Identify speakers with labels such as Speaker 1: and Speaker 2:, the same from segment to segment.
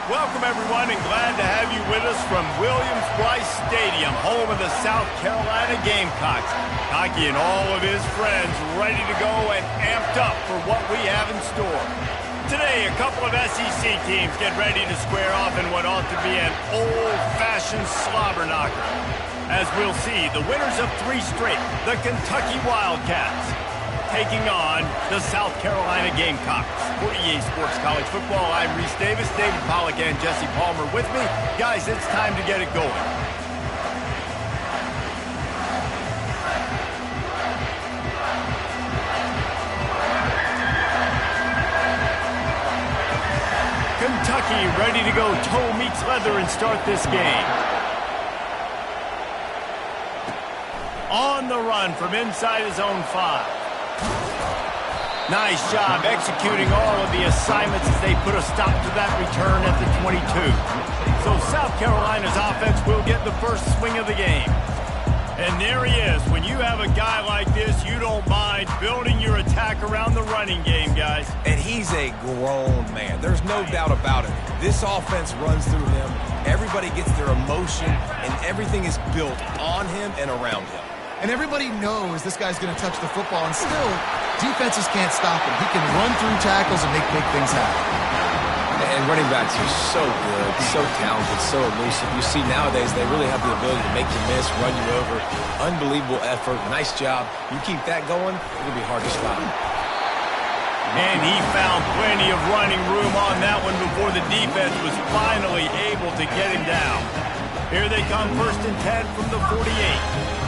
Speaker 1: Welcome, everyone, and glad to have you with us from Williams-Brice Stadium, home of the South Carolina Gamecocks. Hockey and all of his friends ready to go and amped up for what we have in store. Today, a couple of SEC teams get ready to square off in what ought to be an old-fashioned slobber knocker. As we'll see, the winners of 3 straight, the Kentucky Wildcats, taking on the South Carolina Gamecocks. For EA Sports College Football, I'm Reese Davis, David Pollack, and Jesse Palmer with me. Guys, it's time to get it going. Kentucky ready to go toe meets leather and start this game. On the run from inside his own 5. Nice job executing all of the assignments as they put a stop to that return at the 22. So South Carolina's offense will get the first swing of the game. And there he is. When you have a guy like this, you don't mind building your attack around the running game, guys.
Speaker 2: And he's a grown man. There's no doubt about it. This offense runs through him. Everybody gets their emotion, and everything is built on him and around him.
Speaker 3: And everybody knows this guy's going to touch the football, and still, defenses can't stop him. He can run through tackles and make big things happen.
Speaker 2: And running backs are so good, so talented, so elusive. You see nowadays they really have the ability to make you miss, run you over. Unbelievable effort. Nice job. You keep that going, it'll be hard to stop.
Speaker 1: And he found plenty of running room on that one before the defense was finally able to get him down. Here they come, 1st and 10 from the 48.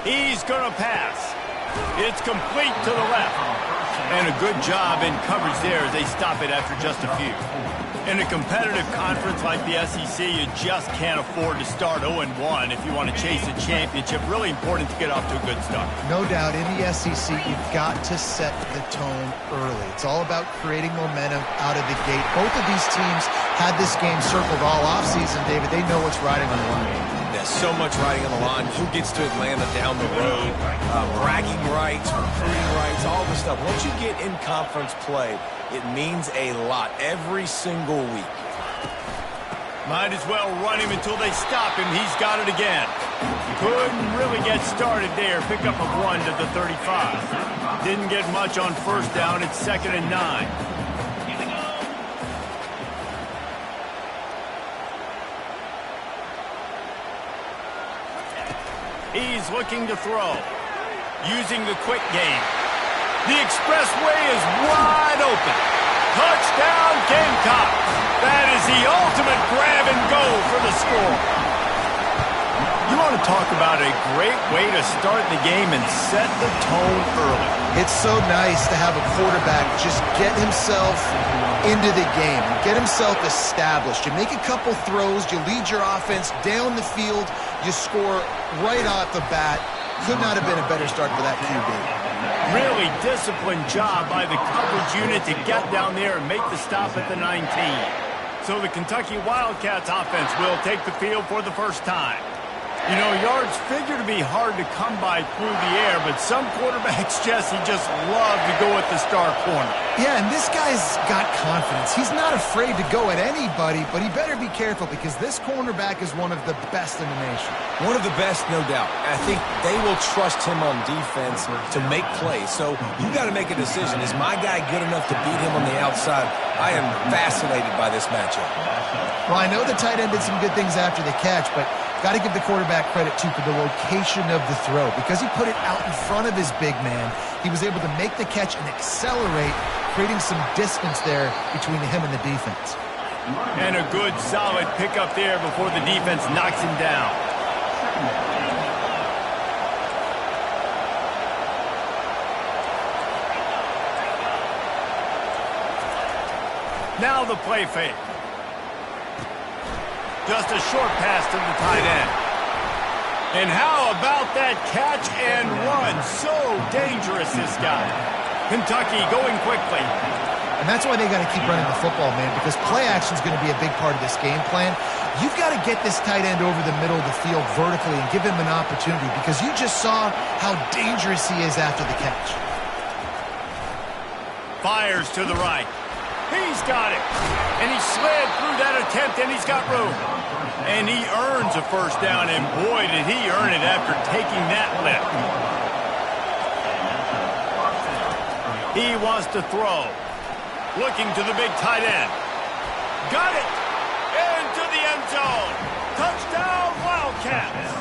Speaker 1: He's going to pass. It's complete to the left. And a good job in coverage there as they stop it after just a few. In a competitive conference like the SEC, you just can't afford to start 0-1 if you want to chase a championship. Really important to get off to a good start.
Speaker 3: No doubt, in the SEC, you've got to set the tone early. It's all about creating momentum out of the gate. Both of these teams had this game circled all offseason, David. They know what's riding on the line.
Speaker 2: There's so much riding on the line. Who gets to Atlanta down the road? Bragging rights, recruiting rights, all this stuff. Once you get in conference play, it means a lot every single week.
Speaker 1: Might as well run him until they stop him. He's got it again. Couldn't really get started there. Pick up a 1 to the 35. Didn't get much on 1st down. It's 2nd and 9. He's looking to throw, using the quick game. The expressway is wide open. Touchdown, Gamecocks. That is the ultimate grab and go for the score. You want to talk about a great way to start the game and set the tone early.
Speaker 3: It's so nice to have a quarterback just get himself into the game, get himself established. You make a couple throws, you lead your offense down the field, you score right off the bat. Could not have been a better start for that QB.
Speaker 1: Really disciplined job by the coverage unit to get down there and make the stop at the 19. So the Kentucky Wildcats offense will take the field for the first time. You know, yards figure to be hard to come by through the air, but some quarterbacks, Jesse, just love to go at the star corner.
Speaker 3: Yeah, and this guy's got confidence. He's not afraid to go at anybody, but he better be careful because this cornerback is one of the best in the nation.
Speaker 2: One of the best, no doubt. I think they will trust him on defense to make plays. So you got to make a decision. Is my guy good enough to beat him on the outside? I am fascinated by this matchup.
Speaker 3: Well, I know the tight end did some good things after the catch, but got to give the quarterback credit, too, for the location of the throw. Because he put it out in front of his big man, he was able to make the catch and accelerate, creating some distance there between him and the defense.
Speaker 1: And a good, solid pickup there before the defense knocks him down. Now the play fake. Just a short pass to the tight end. And how about that catch and run? So dangerous, this guy. Kentucky going quickly.
Speaker 3: And that's why they got to keep running the football, man, because play action is going to be a big part of this game plan. You've got to get this tight end over the middle of the field vertically and give him an opportunity, because you just saw how dangerous he is after the catch.
Speaker 1: Fires to the right. He's got it. And he slid through that attempt, and he's got room. And he earns a first down, and boy, did he earn it after taking that lift. He wants to throw. Looking to the big tight end. Got it. Into the end zone. Touchdown, Wildcats.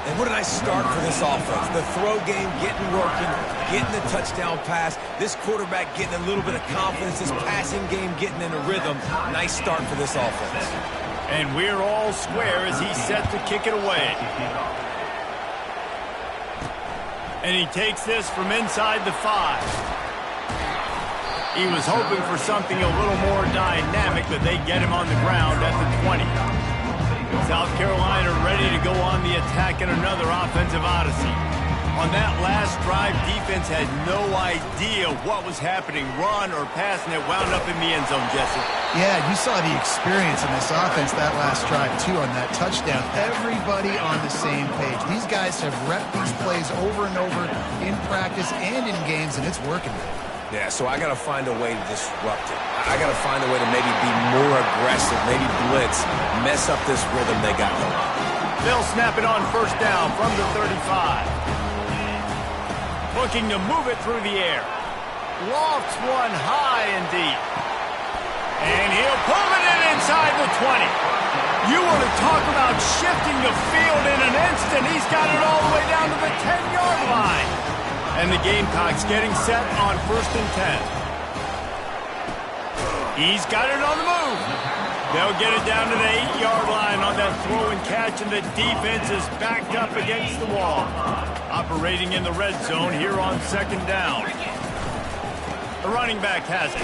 Speaker 2: And what a nice start for this offense. The throw game getting working, getting the touchdown pass. This quarterback getting a little bit of confidence. This passing game getting in a rhythm. Nice start for this offense.
Speaker 1: And we're all square as he's set to kick it away. And he takes this from inside the 5. He was hoping for something a little more dynamic, but they get him on the ground at the 20. South Carolina ready to go on the attack in another offensive odyssey. On that last drive, defense had no idea what was happening, run or pass, and it wound up in the end zone, Jesse.
Speaker 3: Yeah, you saw the experience in this offense that last drive, too, on that touchdown. Everybody on the same page. These guys have repped these plays over and over in practice and in games, and it's working.
Speaker 2: Yeah, so I got to find a way to disrupt it. I got to find a way to maybe be more aggressive, maybe blitz, mess up this rhythm they got going.
Speaker 1: They'll snap it on first down from the 35. Looking to move it through the air. Lofts one high and deep. And he'll pull it in inside the 20. You want to talk about shifting the field in an instant. He's got it all the way down to the 10-yard line. And the Gamecocks getting set on first and 10. He's got it on the move. They'll get it down to the 8-yard line on that throw and catch, and the defense is backed up against the wall. Operating in the red zone here on second down. The running back has it.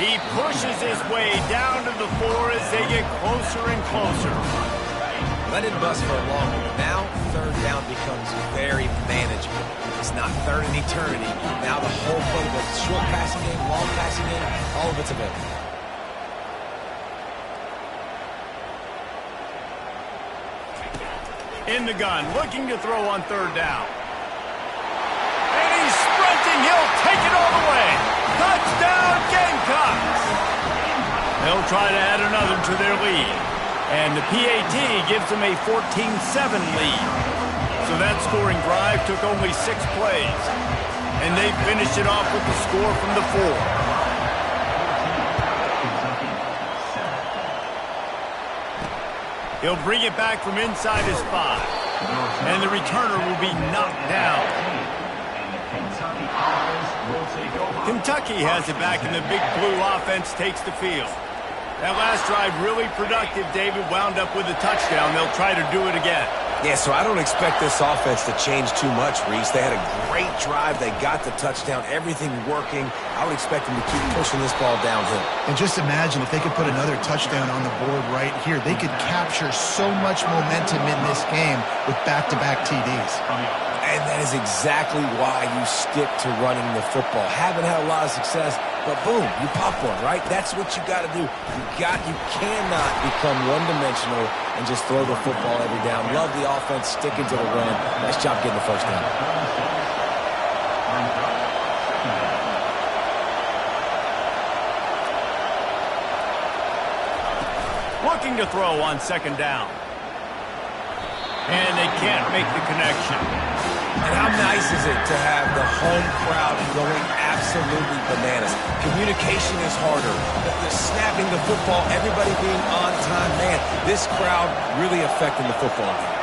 Speaker 1: He pushes his way down to the 4 as they get closer and closer.
Speaker 2: Let it bust for a long one. Now, third down becomes very manageable. It's not third in eternity. Now the whole playbook, short passing game, long passing game, all of it's available.
Speaker 1: In the gun, looking to throw on third down. And he's sprinting. He'll take it all the way. Touchdown, Gamecocks! They'll try to add another to their lead. And the PAT gives them a 14-7 lead. So that scoring drive took only 6 plays. And they finished it off with the score from the 4. He'll bring it back from inside his 5. And the returner will be knocked down. Kentucky has it back, and the Big Blue offense takes the field. That last drive really productive. David wound up with a touchdown. They'll try to do it again.
Speaker 2: Yeah, so I don't expect this offense to change too much, Reese. They had a great drive. They got the touchdown. Everything working. I would expect them to keep pushing this ball downhill. And
Speaker 3: just imagine if they could put another touchdown on the board right here. They could capture so much momentum in this game with back-to-back TDs.
Speaker 2: And that is exactly why you stick to running the football. Haven't had a lot of success, but boom, you pop one, right? That's what you got to do. You cannot become one-dimensional and just throw the football every down. Love the offense, sticking to the run. Nice job getting the first down.
Speaker 1: Looking to throw on second down. And they can't make the connection.
Speaker 2: And how nice is it to have the home crowd going absolutely bananas? Communication is harder. The snapping the football, everybody being on time. Man, this crowd really affecting the football game.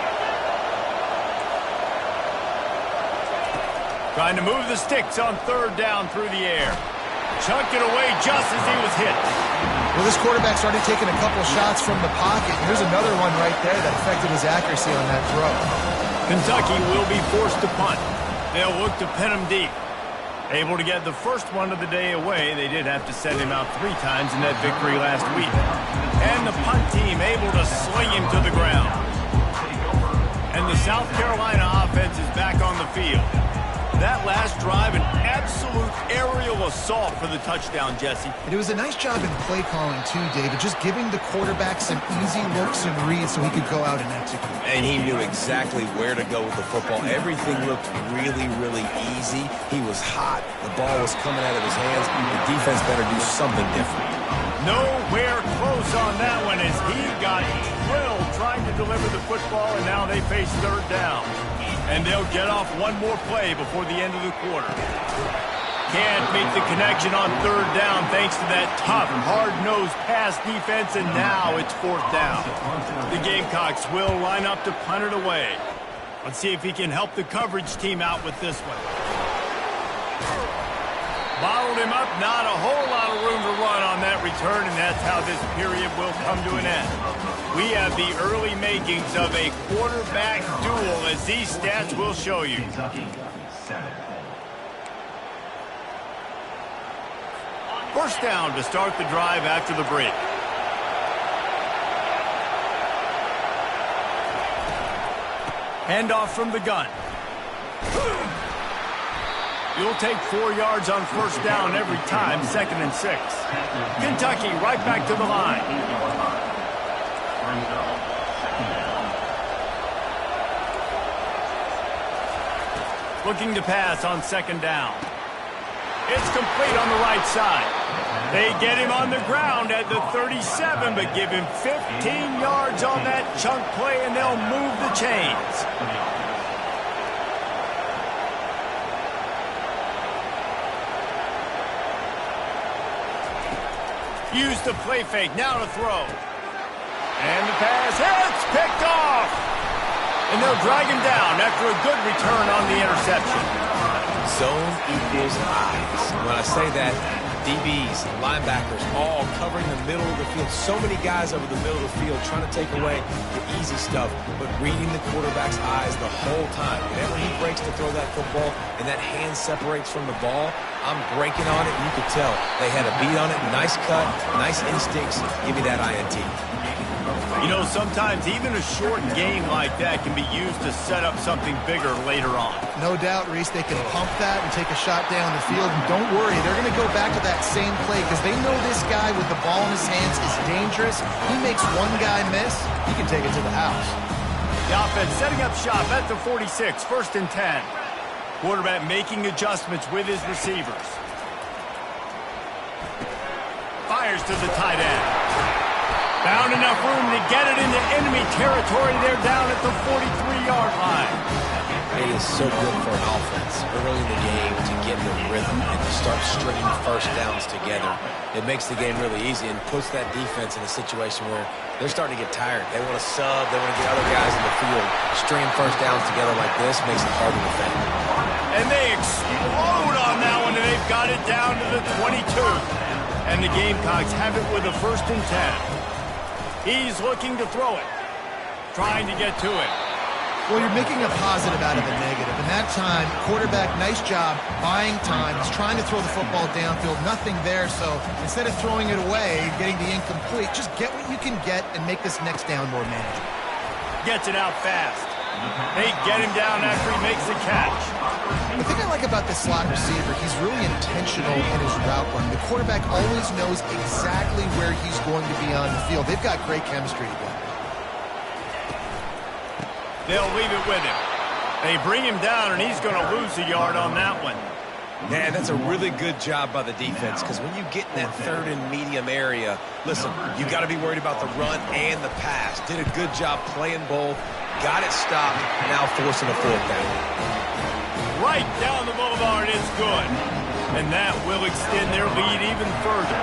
Speaker 1: Trying to move the sticks on third down through the air. Chucked it away just as he was hit.
Speaker 3: Well, this quarterback's already taken a couple shots from the pocket. Here's another one right there that affected his accuracy on that throw.
Speaker 1: Kentucky will be forced to punt. They'll look to pin him deep. Able to get the first one of the day away. They did have to send him out 3 times in that victory last week. And the punt team able to sling him to the ground. And the South Carolina offense is back on the field. That last drive, an absolute absolute aerial assault for the touchdown, Jesse.
Speaker 3: And it was a nice job in play calling too, David, just giving the quarterback some easy looks and reads so he could go out and execute.
Speaker 2: And he knew exactly where to go with the football. Everything looked really, really easy. He was hot. The ball was coming out of his hands. The defense better do something different.
Speaker 1: Nowhere close on that one as he got drilled trying to deliver the football, and now they face third down. And they'll get off one more play before the end of the quarter. Can't make the connection on third down thanks to that tough, hard-nosed pass defense, and now it's fourth down. The Gamecocks will line up to punt it away. Let's see if he can help the coverage team out with this one. Bottled him up, not a whole lot of room to run on that return, and that's how this period will come to an end. We have the early makings of a quarterback duel, as these stats will show you. First down to start the drive after the break. Handoff from the gun. You'll take 4 yards on first down every time, 2nd and 6. Kentucky right back to the line. Looking to pass on 2nd down. It's complete on the right side. They get him on the ground at the 37, but give him 15 yards on that chunk play, and they'll move the chains. Use the play fake, now to throw. And the pass, it's picked off! And they'll drag him down after a good return on the interception.
Speaker 2: Zone equals eyes. When I say that, DBs, linebackers, all covering the middle of the field. So many guys over the middle of the field trying to take away the easy stuff, but reading the quarterback's eyes the whole time. Whenever he breaks to throw that football and that hand separates from the ball, I'm breaking on it, and you could tell they had a beat on it. Nice cut, nice instincts. Give me that INT.
Speaker 1: You know, sometimes even a short game like that can be used to set up something bigger later on.
Speaker 3: No doubt, Reese, they can pump that and take a shot down the field. And don't worry, they're going to go back to that same play because they know this guy with the ball in his hands is dangerous. He makes one guy miss, he can take it to the house.
Speaker 1: The offense setting up shop at the 46, 1st and 10. Quarterback making adjustments with his receivers. Fires to the tight end. Found enough room to get it into enemy territory. They're down at the 43-yard line.
Speaker 2: It is so good for an offense early in the game to get the rhythm and to start stringing first downs together. It makes the game really easy and puts that defense in a situation where they're starting to get tired. They want to sub. They want to get other guys in the field. Stringing first downs together like this makes it hard to defend.
Speaker 1: And they explode on that one, and they've got it down to the 22. And the Gamecocks have it with a 1st and 10. He's looking to throw it, trying to get to it.
Speaker 3: Well, you're making a positive out of a negative. And that time, quarterback, nice job, buying time. He's trying to throw the football downfield, nothing there. So instead of throwing it away, getting the incomplete, just get what you can get and make this next down more manageable.
Speaker 1: Gets it out fast. They get him down after he makes the catch.
Speaker 3: The thing I like about this slot receiver, he's really intentional in his route run. The quarterback always knows exactly where he's going to be on the field. They've got great chemistry together.
Speaker 1: They'll leave it with him. They bring him down, and he's going to lose a yard on that one.
Speaker 2: Man, that's a really good job by the defense because when you get in that 3rd and medium area, listen, you got to be worried about the run and the pass. Did a good job playing both, got it stopped, now forcing a 4th down.
Speaker 1: Right down the boulevard, it's good. And that will extend their lead even further.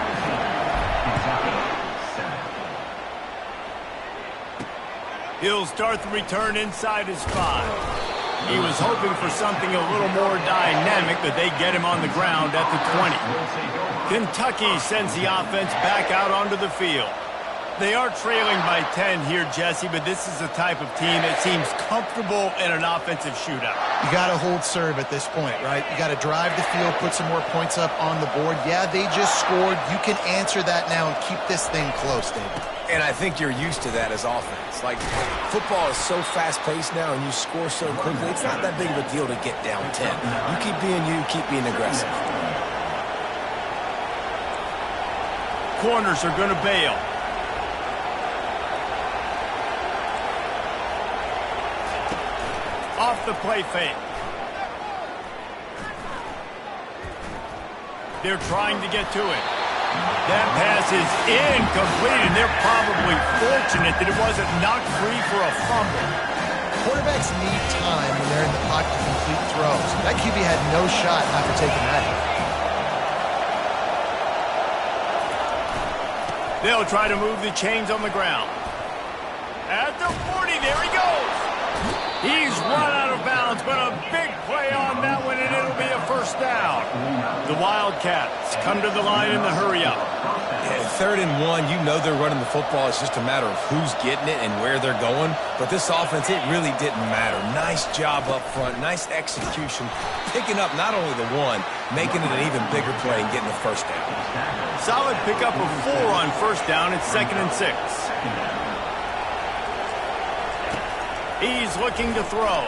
Speaker 1: He'll start the return inside his 5. He was hoping for something a little more dynamic, but they get him on the ground at the 20. Kentucky sends the offense back out onto the field. They are trailing by 10 here, Jesse, but this is the type of team that seems comfortable in an offensive shootout.
Speaker 3: You got to hold serve at this point, right? You got to drive the field, put some more points up on the board. Yeah, they just scored. You can answer that now and keep this thing close, David.
Speaker 2: And I think you're used to that as offense. Like, football is so fast-paced now and you score so quickly, it's not that big of a deal to get down 10. You keep being you, keep being aggressive.
Speaker 1: Corners are going to bail. Off the play fake. They're trying to get to it. That pass is incomplete, and they're probably fortunate that it wasn't knocked free for a fumble.
Speaker 3: Quarterbacks need time when they're in the pocket to complete throws. That QB had no shot after taking that hit.
Speaker 1: They'll try to move the chains on the ground. At the 40, there he goes. He's run out of bounds, but a big play on that one, and it'll be a first down. The Wildcats come to the line in the hurry-up.
Speaker 2: Yeah, 3rd and 1, you know they're running the football. It's just a matter of who's getting it and where they're going. But this offense, it really didn't matter. Nice job up front, nice execution, picking up not only the one, making it an even bigger play and getting the first down.
Speaker 1: Solid pickup of 4 on first down. It's 2nd and 6. He's looking to throw.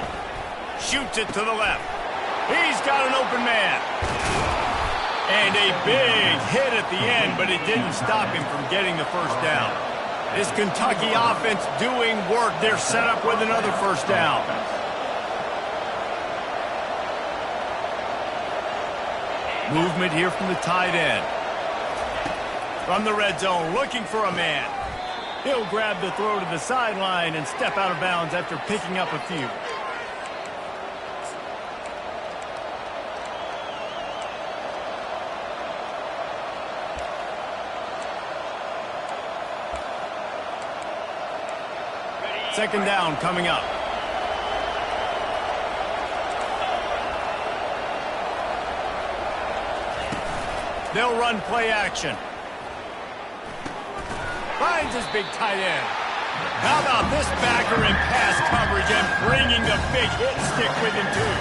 Speaker 1: Shoots it to the left. He's got an open man. And a big hit at the end, but it didn't stop him from getting the first down. This Kentucky offense doing work. They're set up with another first down. Movement here from the tight end. From the red zone, looking for a man. He'll grab the throw to the sideline and step out of bounds after picking up a few. Second down coming up. They'll run play action. Finds his big tight end. How about this backer in pass coverage and bringing the big hit stick with him, too?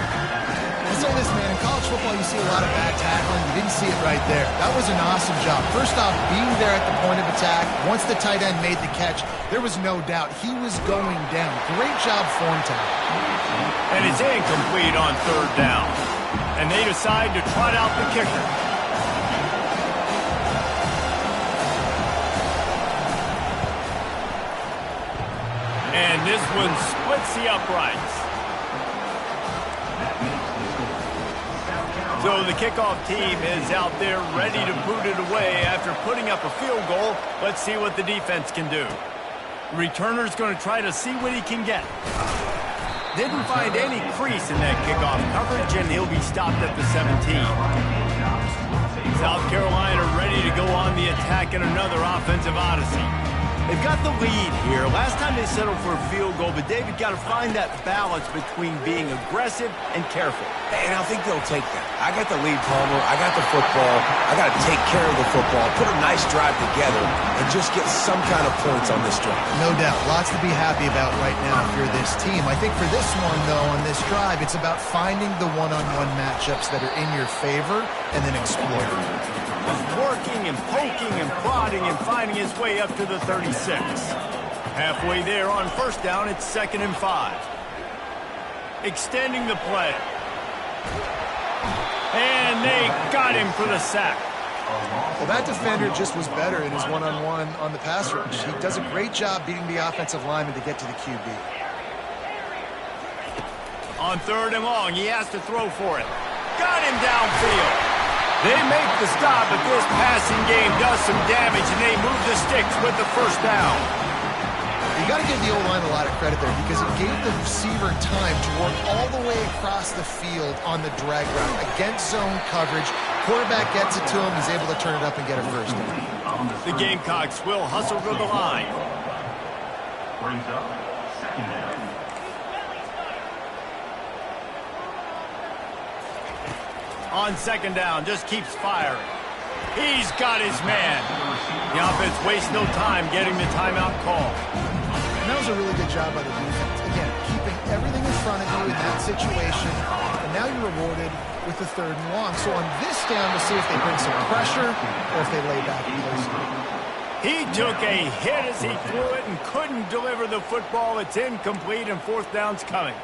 Speaker 3: I'll say this, man. In college football, you see a lot of bad tackling. You didn't see it right there. That was an awesome job. First off, being there at the point of attack. Once the tight end made the catch, there was no doubt he was going down. Great job form tackle.
Speaker 1: And it's incomplete on 3rd down. And they decide to trot out the kicker. And this one splits the uprights. So the kickoff team is out there ready to boot it away after putting up a field goal. Let's see what the defense can do. Returner's going to try to see what he can get. Didn't find any crease in that kickoff coverage, and he'll be stopped at the 17. South Carolina ready to go on the attack in another offensive odyssey. They've got the lead here. Last time they settled for a field goal, but David got to find that balance between being aggressive and careful.
Speaker 2: And I think they'll take that. I got the lead, Palmer. I got the football. I got to take care of the football, put a nice drive together, and just get some kind of points on this drive.
Speaker 3: No doubt. Lots to be happy about right now if you're this team. I think for this one, though, on this drive, it's about finding the one-on-one matchups that are in your favor and then exploiting them.
Speaker 1: Working and poking and prodding and finding his way up to the 36. Halfway there on first down, it's 2nd and 5. Extending the play. And they got him for the sack.
Speaker 3: Well, that defender just was better in his one-on-one on the pass rush. He does a great job beating the offensive lineman to get to the QB.
Speaker 1: On 3rd and long, he has to throw for it. Got him downfield. They make the stop, but this passing game does some damage, and they move the sticks with the first down.
Speaker 3: You got to give the O-line a lot of credit there because it gave the receiver time to work all the way across the field on the drag route. Against zone coverage, quarterback gets it to him, he's able to turn it up and get a first down.
Speaker 1: The Gamecocks will hustle to the line.
Speaker 4: Brings up 2nd down.
Speaker 1: On 2nd down, just keeps firing. He's got his man. The offense wastes no time getting the timeout call.
Speaker 3: And that was a really good job by the defense. Again, keeping everything in front of you in that situation, and now you're rewarded with the 3rd and long. So on this down, we'll see if they bring some pressure or if they lay back closer.
Speaker 1: He took a hit as he threw it and couldn't deliver the football. It's incomplete, and 4th down's coming.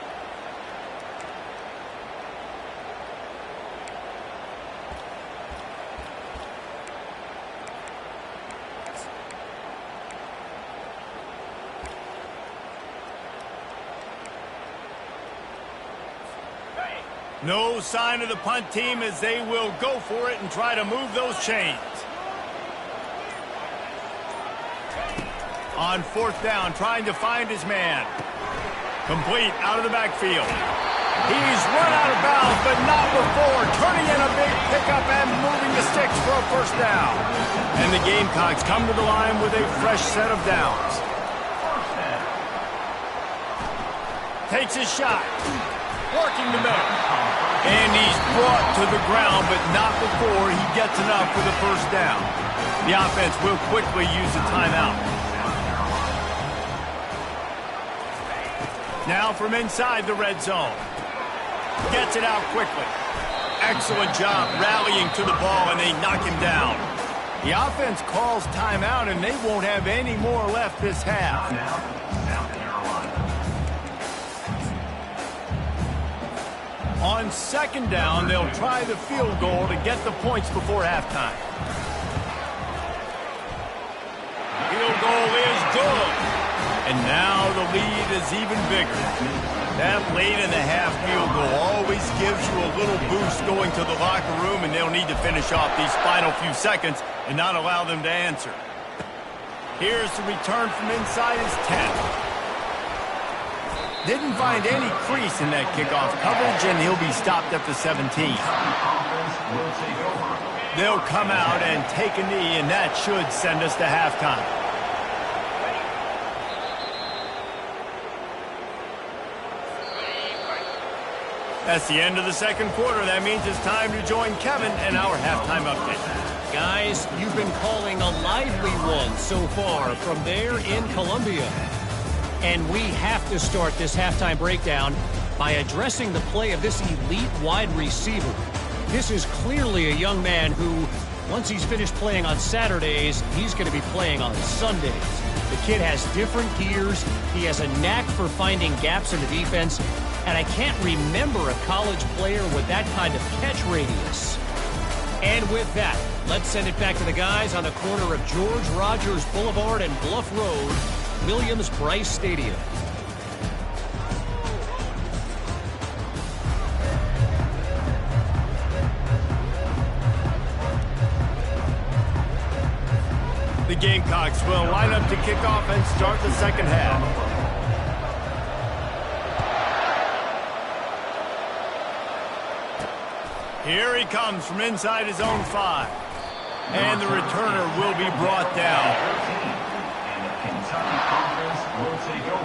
Speaker 1: No sign of the punt team as they will go for it and try to move those chains. On 4th down, trying to find his man. Complete out of the backfield. He's run out of bounds, but not before turning in a big pickup and moving the sticks for a 1st down. And the Gamecocks come to the line with a fresh set of downs. Takes his shot. Working the middle. And he's brought to the ground, but not before he gets enough for the 1st down. The offense will quickly use a timeout. Now from inside the red zone. Gets it out quickly. Excellent job rallying to the ball, and they knock him down. The offense calls timeout, and they won't have any more left this half. On 2nd down, they'll try the field goal to get the points before halftime. Field goal is good. And now the lead is even bigger. That late in the half field goal always gives you a little boost going to the locker room, and they'll need to finish off these final few seconds and not allow them to answer. Here's the return from inside his 10. Didn't find any crease in that kickoff coverage, and he'll be stopped at the 17. They'll come out and take a knee, and that should send us to halftime. That's the end of the 2nd quarter. That means it's time to join Kevin and our halftime update.
Speaker 5: Guys, you've been calling a lively one so far from there in Columbia. And we have to start this halftime breakdown by addressing the play of this elite wide receiver. This is clearly a young man who, once he's finished playing on Saturdays, he's going to be playing on Sundays. The kid has different gears. He has a knack for finding gaps in the defense. And I can't remember a college player with that kind of catch radius. And with that, let's send it back to the guys on the corner of George Rogers Boulevard and Bluff Road, Williams-Brice Stadium.
Speaker 1: The Gamecocks will line up to kick off and start the 2nd half. Here he comes from inside his own 5. And the returner will be brought down.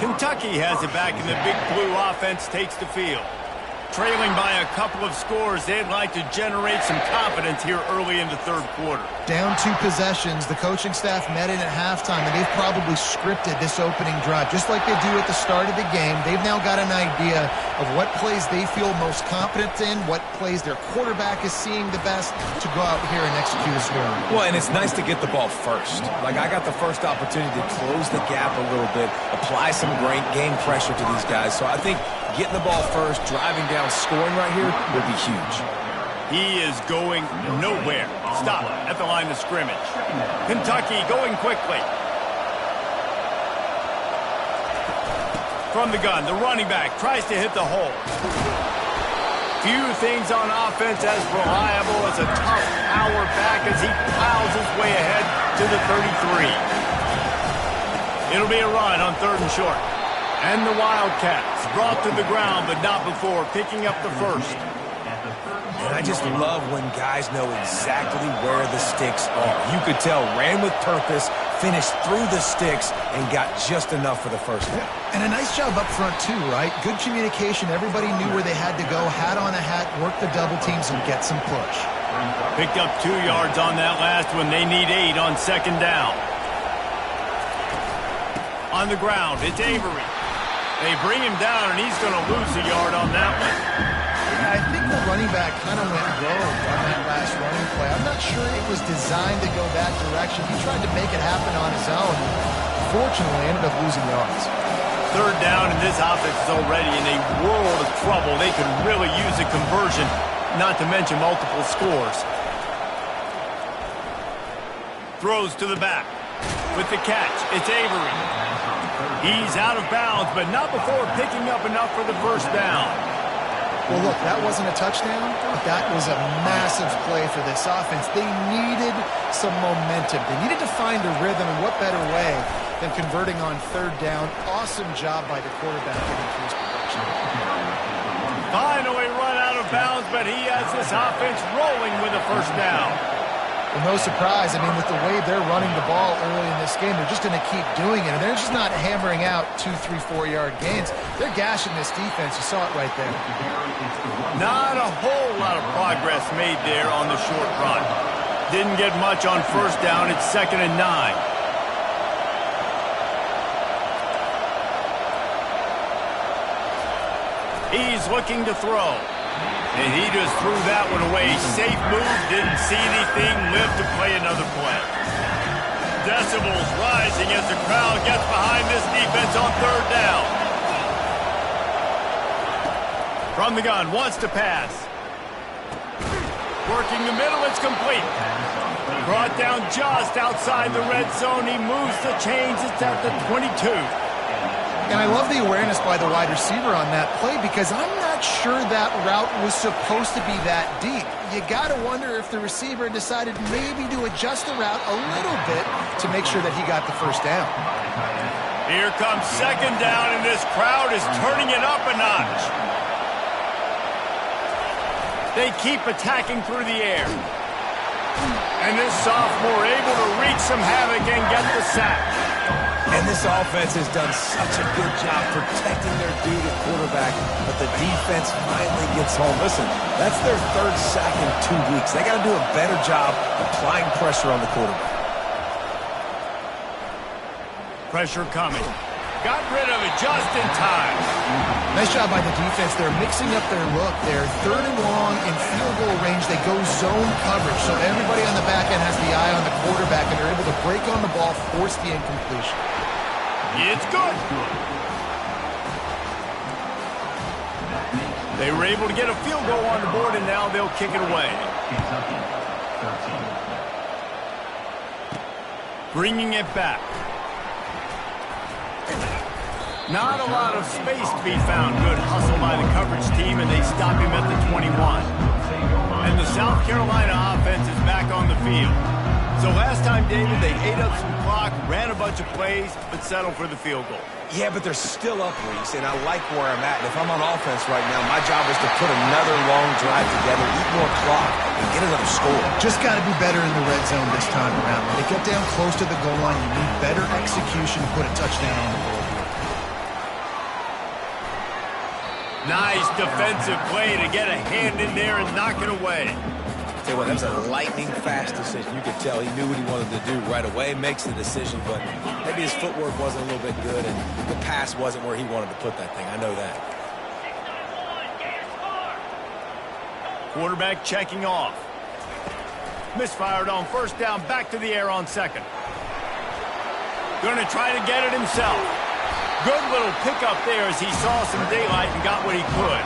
Speaker 1: Kentucky has it back, and the Big Blue offense takes the field. Trailing by a couple of scores, they'd like to generate some confidence here early in the 3rd quarter.
Speaker 3: Down 2 possessions, the coaching staff met in at halftime, and they've probably scripted this opening drive. Just like they do at the start of the game, they've now got an idea of what plays they feel most confident in, what plays their quarterback is seeing the best to go out here and execute a score.
Speaker 2: Well, and it's nice to get the ball first. Like, I got the first opportunity to close the gap a little bit, apply some great game pressure to these guys. So I think getting the ball first, driving down, scoring right here would be huge.
Speaker 1: He is going nowhere. Stop at the line of scrimmage. Kentucky going quickly. From the gun, the running back tries to hit the hole. Few things on offense as reliable as a tough power back as he plows his way ahead to the 33. It'll be a run on 3rd and short. And the Wildcats brought to the ground, but not before picking up the 1st.
Speaker 2: And I just love when guys know exactly where the sticks are. You could tell ran with purpose, finished through the sticks and got just enough for the first down.
Speaker 3: And a nice job up front, too, right? Good communication. Everybody knew where they had to go, hat on a hat, work the double teams, and get some push.
Speaker 1: Picked up 2 yards on that last one. They need 8 on second down. On the ground, it's Avery. They bring him down, and he's going to lose a yard on that one.
Speaker 3: Yeah, I think the running back kind of went rogue on that last running play. I'm not sure it was designed to go that direction. He tried to make it happen on his own. Fortunately, ended up losing yards.
Speaker 1: Third down, and this offense is already in a world of trouble. They could really use a conversion, not to mention multiple scores. Throws to the back. With the catch, it's Avery. He's out of bounds, but not before picking up enough for the first down.
Speaker 3: Well, look, that wasn't a touchdown, but that was a massive play for this offense. They needed some momentum. They needed to find a rhythm, and what better way than converting on third down. Awesome job by the quarterback getting to his production.
Speaker 1: Finally run out of bounds, but he has this offense rolling with a first down.
Speaker 3: Well, no surprise. I mean, with the way they're running the ball early in this game, they're just going to keep doing it. And they're just not hammering out 2, 3, 4-yard gains. They're gashing this defense. You saw it right there.
Speaker 1: Not a whole lot of progress made there on the short run. Didn't get much on first down. It's 2nd and 9. He's looking to throw. And he just threw that one away. Safe move, didn't see anything, lived to play another play. Decibels rising as the crowd gets behind this defense on third down. From the gun, wants to pass. Working the middle, it's complete. Brought down just outside the red zone. He moves the chains, it's at the 22.
Speaker 3: And I love the awareness by the wide receiver on that play because I'm not sure that route was supposed to be that deep. You got to wonder if the receiver decided maybe to adjust the route a little bit to make sure that he got the first down.
Speaker 1: Here comes second down, and this crowd is turning it up a notch. They keep attacking through the air. And this sophomore able to wreak some havoc and get the sack.
Speaker 2: And this offense has done such a good job protecting their dude at quarterback, but the defense finally gets home. Listen, that's their 3rd sack in 2 weeks. They got to do a better job applying pressure on the quarterback.
Speaker 1: Pressure coming. Got rid of it just in time.
Speaker 3: Nice job by the defense. They're mixing up their look. They're 3rd and long in field goal range. They go zone coverage, so everybody on the back end has the eye on the quarterback, and they're able to break on the ball, force the incompletion.
Speaker 1: It's good. They were able to get a field goal on the board, and now they'll kick it away. Bringing it back. Not a lot of space to be found. Good hustle by the coverage team, and they stop him at the 21. And the South Carolina offense is back on the field. So last time, David, they ate up some clock, ran a bunch of plays, but settled for the field goal.
Speaker 2: Yeah, but they're still up, Reese, and I like where I'm at. And if I'm on offense right now, my job is to put another long drive together, eat more clock, and get another score.
Speaker 3: Just got to be better in the red zone this time around. When they get down close to the goal line, you need better execution to put a touchdown on the board.
Speaker 1: Nice defensive play to get a hand in there and knock it away.
Speaker 2: Tell you what, that was a lightning-fast decision. You could tell he knew what he wanted to do right away, makes the decision, but maybe his footwork wasn't a little bit good, and the pass wasn't where he wanted to put that thing. I know that.
Speaker 1: Quarterback checking off. Misfired on first down, back to the air on second. Going to try to get it himself. Good little pickup there as he saw some daylight and got what he could.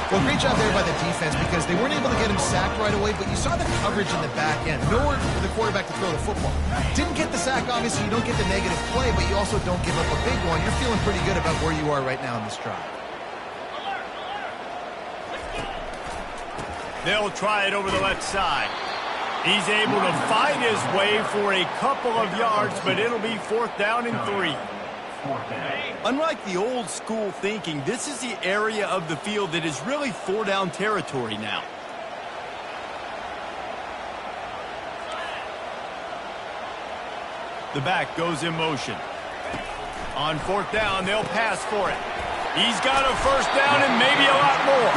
Speaker 3: Well, great job there by the defense because they weren't able to get him sacked right away, but you saw the coverage in the back end. Nowhere for the quarterback to throw the football. Didn't get the sack, obviously. You don't get the negative play, but you also don't give up a big one. You're feeling pretty good about where you are right now in this drive.
Speaker 1: They'll try it over the left side. He's able to find his way for a couple of yards, but it'll be 4th down and 3. Unlike the old school thinking, this is the area of the field that is really 4-down territory now. The back goes in motion. On fourth down, they'll pass for it. He's got a first down and maybe a lot more.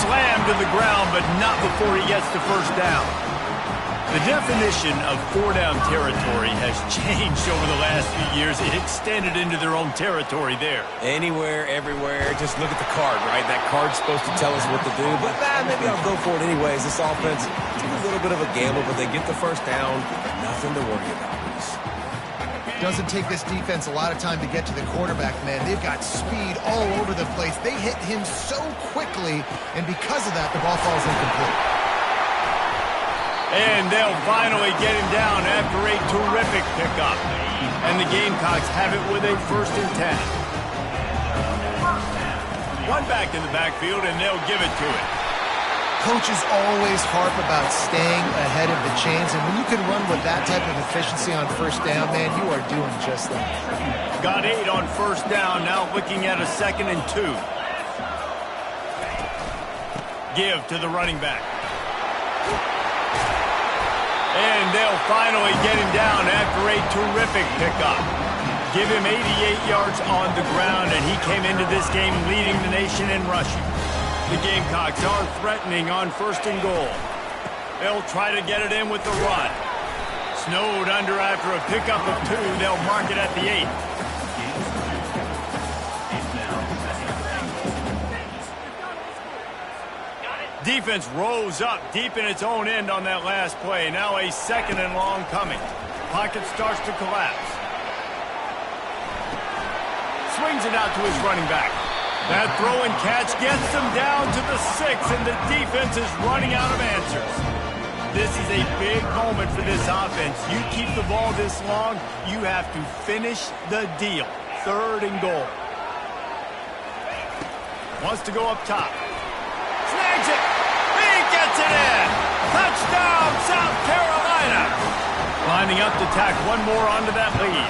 Speaker 1: Slammed to the ground, but not before he gets to first down. The definition of four-down territory has changed over the last few years. It extended into their own territory there.
Speaker 2: Anywhere, everywhere, just look at the card, right? That card's supposed to tell us what to do, but maybe I'll go for it anyways. This offense, it's a little bit of a gamble, but they get the first down. Nothing to worry about.
Speaker 3: Doesn't take this defense a lot of time to get to the quarterback, man. They've got speed all over the place. They hit him so quickly, and because of that, the ball falls incomplete.
Speaker 1: And they'll finally get him down after a terrific pickup. And the Gamecocks have it with a 1st and 10. One back in the backfield, and they'll give it to it.
Speaker 3: Coaches always harp about staying ahead of the chains, and when you can run with that type of efficiency on first down, man, you are doing just that.
Speaker 1: Got 8 on first down, now looking at a 2nd and 2. Give to the running back. And they'll finally get him down after a terrific pickup. Give him 88 yards on the ground, and he came into this game leading the nation in rushing. The Gamecocks are threatening on 1st and goal. They'll try to get it in with the run. Snowed under after a pickup of 2. They'll mark it at the 8. Defense rose up deep in its own end on that last play. Now a 2nd and long coming. Pocket starts to collapse. Swings it out to his running back. That throw and catch gets them down to the 6, and the defense is running out of answers. This is a big moment for this offense. You keep the ball this long, you have to finish the deal. 3rd and goal. Wants to go up top. Snags it. He gets it in. Touchdown, South Carolina. Lining up to tack one more onto that lead.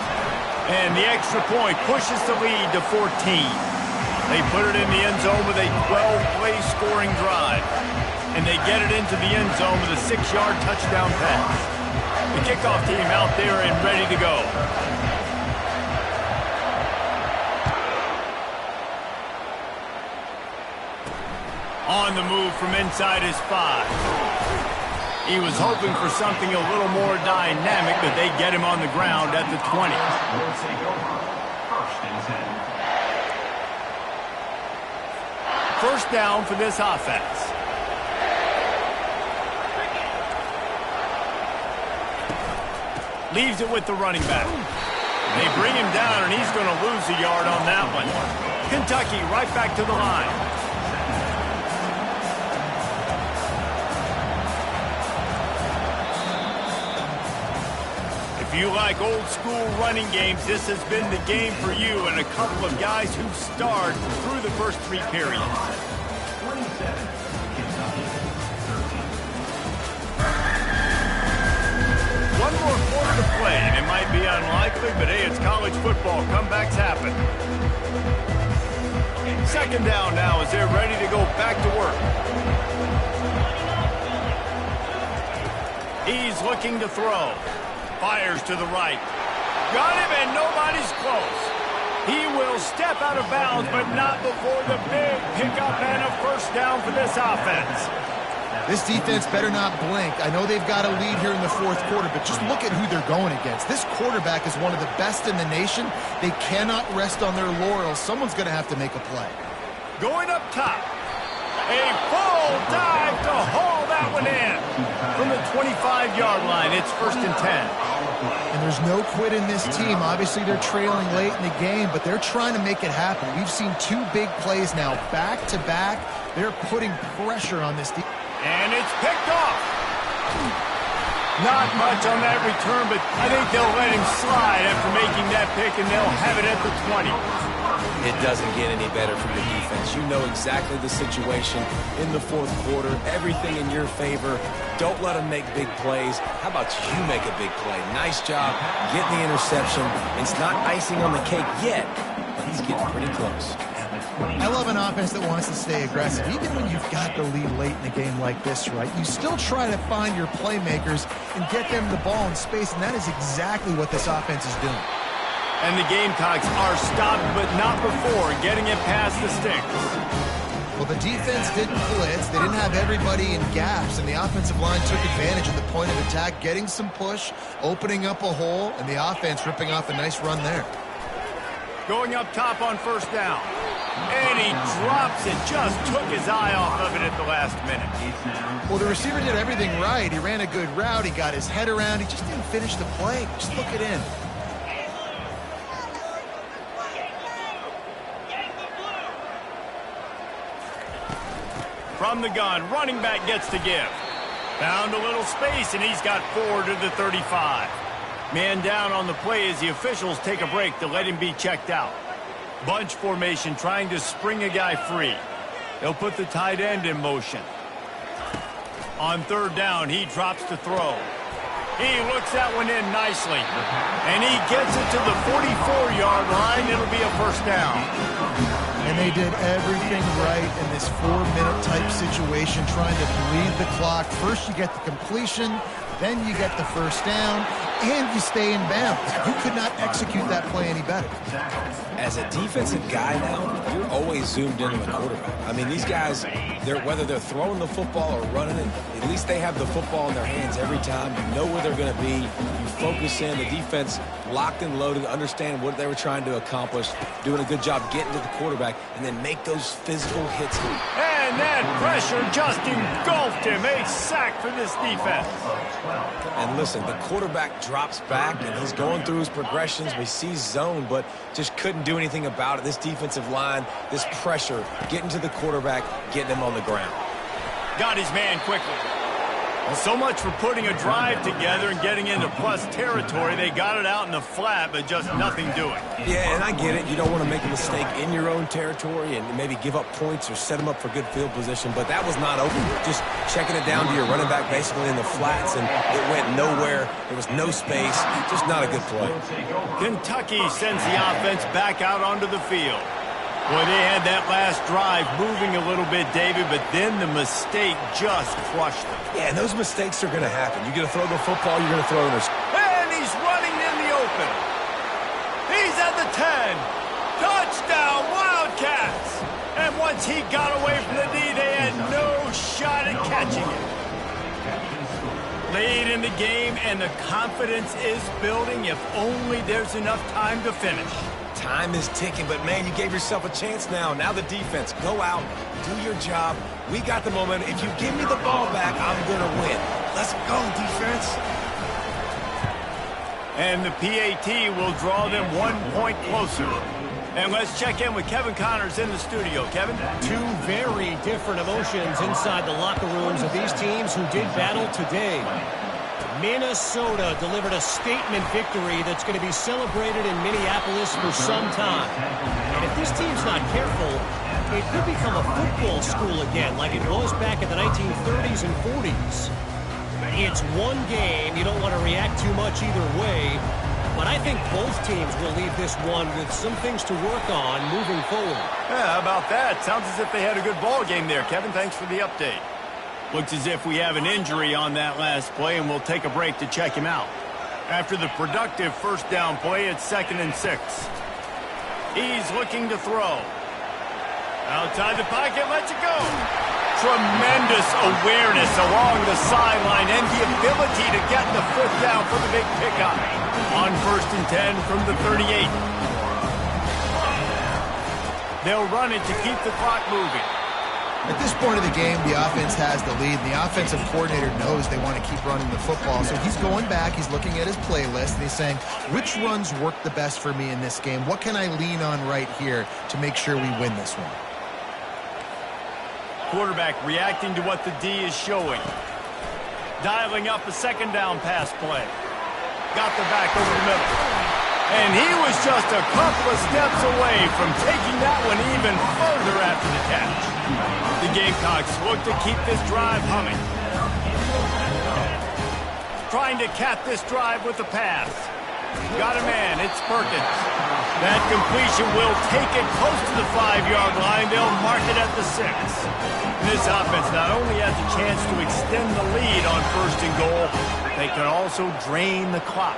Speaker 1: And the extra point pushes the lead to 14. They put it in the end zone with a 12-play scoring drive. And they get it into the end zone with a 6-yard touchdown pass. The kickoff team out there and ready to go. On the move from inside his 5. He was hoping for something a little more dynamic, but they get him on the ground at the 20.
Speaker 4: Will take over. 1st and 10.
Speaker 1: First down for this offense. Leaves it with the running back. They bring him down, and he's going to lose a yard on that one. Kentucky right back to the line. If you like old school running games, this has been the game for you, and a couple of guys who starred through the first 3 periods.
Speaker 4: 27, Kentucky. 13.
Speaker 1: One more quarter to play, and it might be unlikely, but hey, it's college football. Comebacks happen. 2nd down now as they're ready to go back to work. He's looking to throw. Fires to the right. Got him, and nobody's close. He will step out of bounds, but not before the big pickup and a first down for this offense.
Speaker 3: This defense better not blink. I know they've got a lead here in the 4th quarter, but just look at who they're going against. This quarterback is one of the best in the nation. They cannot rest on their laurels. Someone's going to have to make a play.
Speaker 1: Going up top. A full dive to haul that one in. From the 25-yard line, it's 1st and 10.
Speaker 3: And there's no quit in this team. Obviously, they're trailing late in the game, but they're trying to make it happen. We've seen 2 big plays now, back-to-back. They're putting pressure on this defense.
Speaker 1: And it's picked off. Not much on that return, but I think they'll let him slide after making that pick, and they'll have it at the 20.
Speaker 2: It doesn't get any better from the defense. You know exactly the situation in the 4th quarter. Everything in your favor. Don't let them make big plays. How about you make a big play? Nice job getting the interception. It's not icing on the cake yet, but he's getting pretty close.
Speaker 3: I love an offense that wants to stay aggressive. Even when you've got the lead late in a game like this, right, you still try to find your playmakers and get them the ball in space, and that is exactly what this offense is doing.
Speaker 1: And the Gamecocks are stopped, but not before getting it past the sticks.
Speaker 3: Well, the defense didn't blitz. They didn't have everybody in gaps, and the offensive line took advantage of the point of attack, getting some push, opening up a hole, and the offense ripping off a nice run there.
Speaker 1: Going up top on first down. And he drops it. Just took his eye off of it at the last minute.
Speaker 3: Well, the receiver did everything right. He ran a good route. He got his head around. He just didn't finish the play. Just look it in.
Speaker 1: From the gun, running back gets to give. Found a little space, and he's got 4 to the 35. Man down on the play as the officials take a break to let him be checked out. Bunch formation trying to spring a guy free. They'll put the tight end in motion. On third down, he drops to throw. He looks that one in nicely. And he gets it to the 44-yard line. It'll be a first down.
Speaker 3: And they did everything right in this 4-minute type situation, trying to bleed the clock. First you get the completion, then you get the first down, and you stay in bounds. You could not execute that play any better.
Speaker 2: As a defensive guy now, you're always zoomed in on the quarterback. I mean, these guys, whether they're throwing the football or running it, at least they have the football in their hands every time. You know where they're going to be. You focus in. The defense locked and loaded, understand what they were trying to accomplish, doing a good job getting to the quarterback, and then make those physical hits.
Speaker 1: And that pressure just engulfed him. A sack for this defense.
Speaker 2: And listen, the quarterback drops back, and he's going through his progressions. We see zone, but just couldn't do anything about it. This defensive line, this pressure, getting to the quarterback, getting him on the ground.
Speaker 1: Got his man quickly. Well, so much for putting a drive together and getting into plus territory. They got it out in the flat, but just nothing doing.
Speaker 2: Yeah, and I get it. You don't want to make a mistake in your own territory and maybe give up points or set them up for good field position, but that was not open. Just checking it down to your running back basically in the flats, and it went nowhere. There was no space. Just not a good play.
Speaker 1: Kentucky sends the offense back out onto the field. Boy, they had that last drive moving a little bit, David, but then the mistake just crushed them.
Speaker 2: Yeah, and those mistakes are going to happen. You're going to throw the football, you're going to throw it in.
Speaker 1: And he's running in the open. He's at the 10. Touchdown, Wildcats. And once he got away from the D, they had no shot at catching it. Late in the game, and the confidence is building if only there's enough time to finish.
Speaker 2: Time is ticking, but man, you gave yourself a chance now. Now the defense, go out, do your job. We got the momentum. If you give me the ball back, I'm going to win. Let's go, defense.
Speaker 1: And the PAT will draw them 1 point closer. And let's check in with Kevin Connors in the studio. Kevin?
Speaker 5: Two very different emotions inside the locker rooms of these teams who did battle today. Minnesota delivered a statement victory that's going to be celebrated in Minneapolis for some time. And if this team's not careful, it could become a football school again like it was back in the 1930s and 40s. It's one game. You don't want to react too much either way. But I think both teams will leave this one with some things to work on moving forward.
Speaker 1: Yeah, how about that? Sounds as if they had a good ball game there. Kevin, thanks for the update. Looks as if we have an injury on that last play, and we'll take a break to check him out. After the productive first down play, it's 2nd and 6. He's looking to throw. Outside the pocket, lets it go. Tremendous awareness along the sideline and the ability to get the foot down for the big pickup. On 1st and 10 from the 38. They'll run it to keep the clock moving.
Speaker 3: At this point of the game, the offense has the lead, and the offensive coordinator knows they want to keep running the football. So he's going back, he's looking at his playlist, and he's saying, which runs work the best for me in this game? What can I lean on right here to make sure we win this one?
Speaker 1: Quarterback reacting to what the D is showing. Dialing up a 2nd down pass play. Got the back over the middle. And he was just a couple of steps away from taking that one even further after the catch. The Gamecocks look to keep this drive humming. Trying to cap this drive with the pass. Got a man. It's Perkins. That completion will take it close to the 5-yard line. They'll mark it at the 6. This offense not only has a chance to extend the lead on 1st and goal, they can also drain the clock.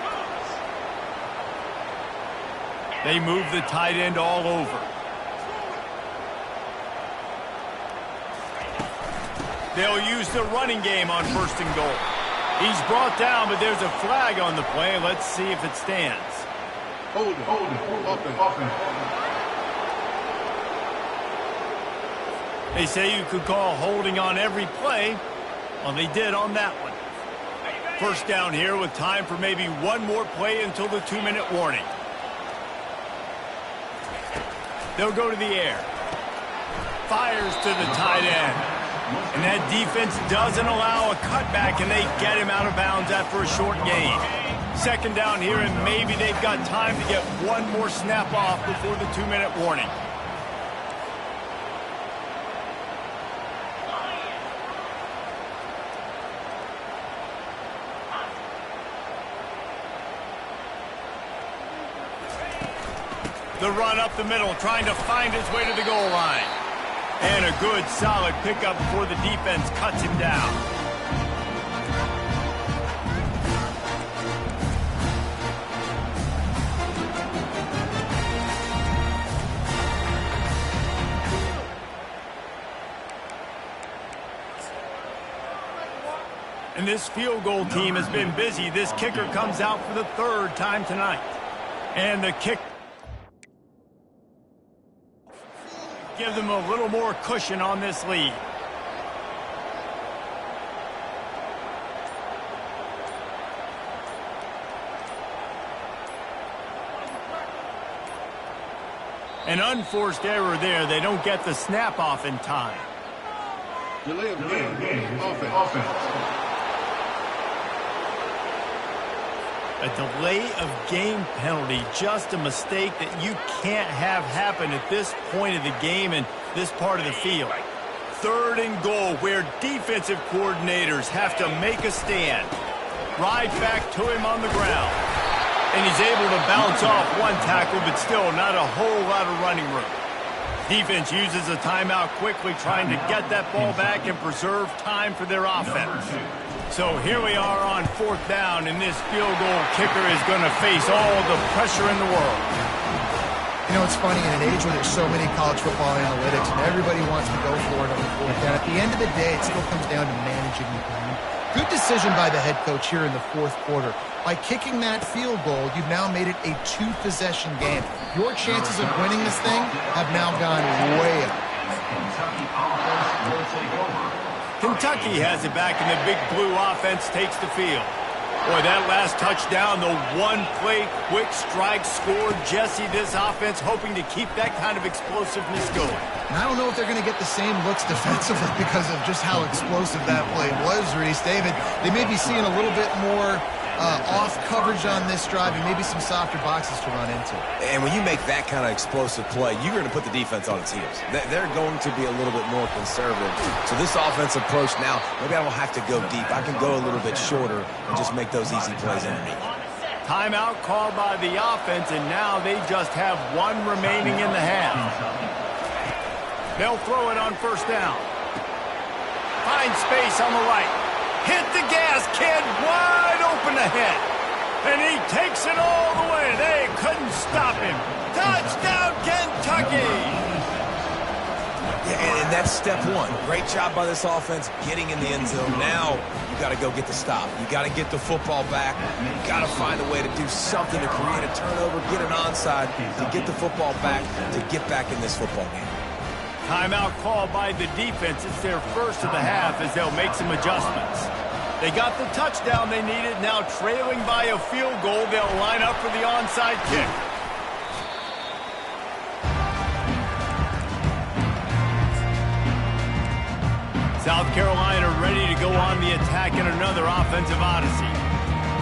Speaker 1: They move the tight end all over. They'll use the running game on 1st and goal. He's brought down, but there's a flag on the play. Let's see if it stands.
Speaker 6: Hold it. Offense.
Speaker 1: They say you could call holding on every play. Well, they did on that one. 1st down here with time for maybe one more play until the 2-minute warning. They'll go to the air. Fires to the tight end. And that defense doesn't allow a cutback, and they get him out of bounds after a short gain. 2nd down here, and maybe they've got time to get one more snap off before the 2-minute warning. The run up the middle, trying to find his way to the goal line. And a good, solid pickup before the defense cuts him down. And this field goal team has been busy. This kicker comes out for the 3rd time tonight. And the kick... give them a little more cushion on this lead. An unforced error there. They don't get the snap off in time.
Speaker 6: Delay of game. Offense.
Speaker 1: A delay of game penalty, just a mistake that you can't have happen at this point of the game and this part of the field. 3rd and goal, where defensive coordinators have to make a stand. Ride back to him on the ground. And he's able to bounce off one tackle, but still not a whole lot of running room. Defense uses a timeout quickly, trying to get that ball back and preserve time for their offense. So here we are on 4th down, and this field goal kicker is going to face all the pressure in the world.
Speaker 3: You know, it's funny, in an age where there's so many college football analytics and everybody wants to go for it on the 4th down, at the end of the day, it still comes down to managing the game. Good decision by the head coach here in the 4th quarter. By kicking that field goal, you've now made it a 2-possession game. Your chances of winning this thing have now gone way up.
Speaker 1: Kentucky has it back, and the big blue offense takes the field. Boy, that last touchdown, the one-play quick strike scored. Jesse, this offense hoping to keep that kind of explosiveness going.
Speaker 3: And I don't know if they're going to get the same looks defensively because of just how explosive that play was, Reese. David, they may be seeing a little bit more off coverage on this drive and maybe some softer boxes to run into.
Speaker 2: And when you make that kind of explosive play, you're going to put the defense on its heels. They're going to be a little bit more conservative. So this offense approach now, maybe I don't have to go deep. I can go a little bit shorter and just make those easy plays underneath.
Speaker 1: Timeout called by the offense, and now they just have one remaining in the half. They'll throw it on 1st down. Find space on the right. Hit the gas, kid, wide open ahead. And he takes it all the way. They couldn't stop him. Touchdown, Kentucky!
Speaker 2: Yeah, and that's step one. Great job by this offense getting in the end zone. Now you got to go get the stop. You got to get the football back. You got to find a way to do something to create a turnover, get an onside, to get the football back, to get back in this football game.
Speaker 1: Timeout called by the defense. It's their first of the half as they'll make some adjustments. They got the touchdown they needed. Now trailing by a field goal, they'll line up for the onside kick. South Carolina ready to go on the attack in another offensive odyssey.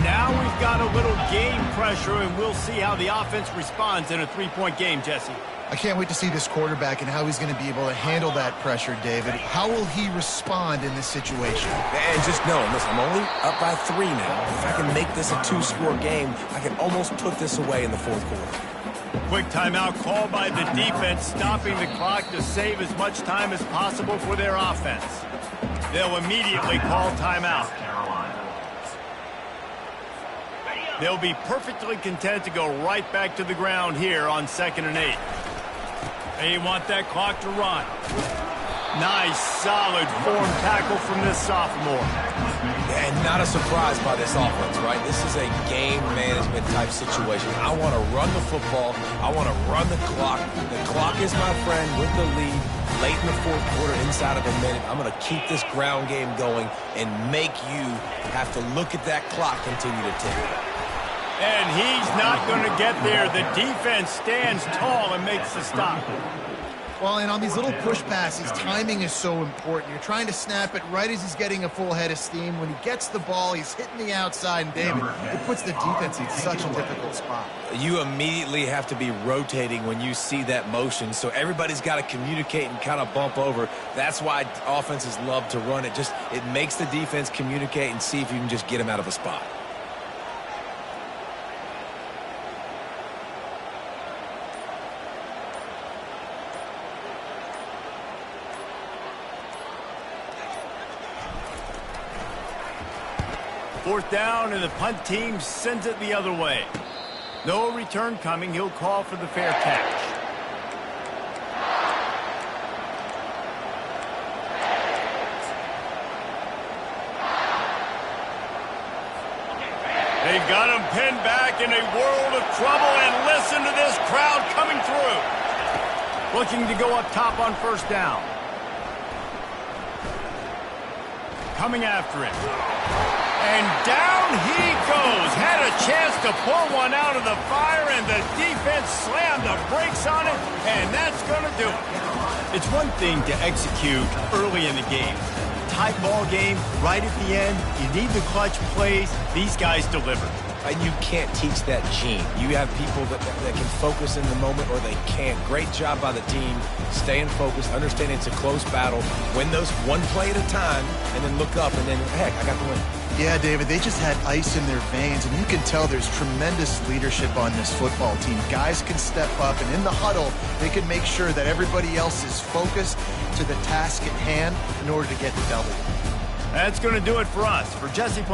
Speaker 1: Now we've got a little game pressure, and we'll see how the offense responds in a three-point game, Jesse.
Speaker 3: I can't wait to see this quarterback and how he's going to be able to handle that pressure, David. How will he respond in this situation?
Speaker 2: And just know, listen, I'm only up by 3 now. If I can make this a 2-score game, I can almost put this away in the fourth quarter.
Speaker 1: Quick timeout called by the defense, stopping the clock to save as much time as possible for their offense. They'll immediately call timeout. They'll be perfectly content to go right back to the ground here on 2nd and 8. They want that clock to run. Nice, solid form tackle from this sophomore.
Speaker 2: And not a surprise by this offense, right? This is a game management type situation. I want to run the football. I want to run the clock. The clock is my friend with the lead. Late in the fourth quarter, inside of a minute, I'm going to keep this ground game going and make you have to look at that clock continue to tick.
Speaker 1: And he's not going to get there. The defense stands tall and makes the stop.
Speaker 3: Well, and on these little push passes, timing is so important. You're trying to snap it right as he's getting a full head of steam. When he gets the ball, he's hitting the outside, and David, it puts the defense in such a difficult spot.
Speaker 2: You immediately have to be rotating when you see that motion, so everybody's got to communicate and kind of bump over. That's why offenses love to run it. It makes the defense communicate and see if you can just get him out of a spot.
Speaker 1: Fourth down, and the punt team sends it the other way. No return coming. He'll call for the fair catch. They've got him pinned back in a world of trouble, and listen to this crowd coming through. Looking to go up top on first down. Coming after him. And down he goes. Had a chance to pull one out of the fire, and the defense slammed the brakes on it, and that's going to do it. It's one thing to execute early in the game. Tight ball game, right at the end, you need the clutch plays. These guys deliver.
Speaker 2: And you can't teach that gene. You have people that can focus in the moment or they can't. Great job by the team, staying focused, understanding it's a close battle, win those one play at a time, and then look up, and then, heck, I got the win.
Speaker 3: Yeah, David, they just had ice in their veins, and you can tell there's tremendous leadership on this football team. Guys can step up, and in the huddle, they can make sure that everybody else is focused to the task at hand in order to get the W.
Speaker 1: That's going to do it for us. For Jesse Paul.